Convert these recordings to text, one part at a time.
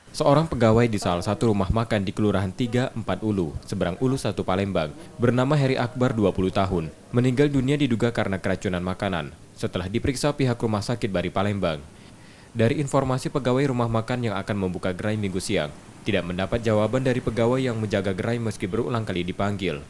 Seorang pegawai di salah satu rumah makan di Kelurahan 3, 4 Ulu, seberang Ulu 1 Palembang, bernama Heri Akbar 20 tahun, meninggal dunia diduga karena keracunan makanan setelah diperiksa pihak Rumah Sakit Bari Palembang. Dari informasi pegawai rumah makan yang akan membuka gerai Minggu siang, tidak mendapat jawaban dari pegawai yang menjaga gerai meski berulang kali dipanggil.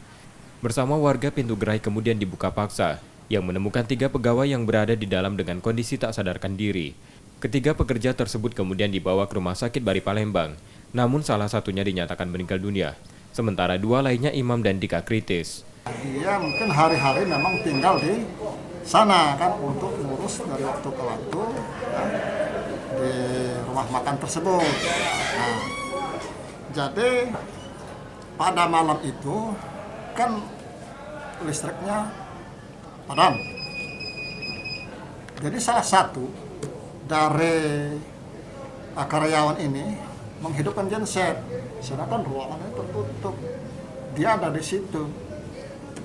Bersama warga, pintu gerai kemudian dibuka paksa, yang menemukan 3 pegawai yang berada di dalam dengan kondisi tak sadarkan diri. Ketiga pekerja tersebut kemudian dibawa ke Rumah Sakit Bari Palembang, namun salah satunya dinyatakan meninggal dunia, sementara 2 lainnya Imam dan Dika kritis. Dia mungkin hari-hari memang tinggal di sana kan untuk ngurus dari waktu ke waktu ya, di rumah makan tersebut. Nah, jadi pada malam itu kan listriknya padam. Jadi salah satu dari karyawan ini menghidupkan genset, sedangkan ruangannya tertutup. Dia ada di situ.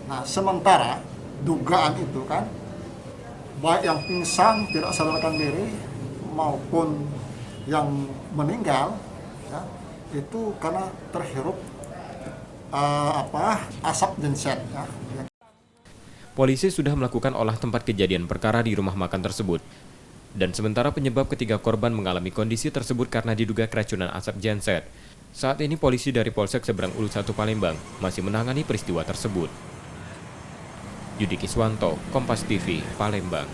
Nah, sementara dugaan itu kan, baik yang pingsan tidak sadarkan diri maupun yang meninggal, ya, itu karena terhirup asap genset. Ya. Polisi sudah melakukan olah tempat kejadian perkara di rumah makan tersebut. Dan sementara penyebab ketiga korban mengalami kondisi tersebut karena diduga keracunan asap genset. Saat ini polisi dari Polsek Seberang Ulu 1 Palembang masih menangani peristiwa tersebut. Yudi Kiswanto, Kompas TV, Palembang.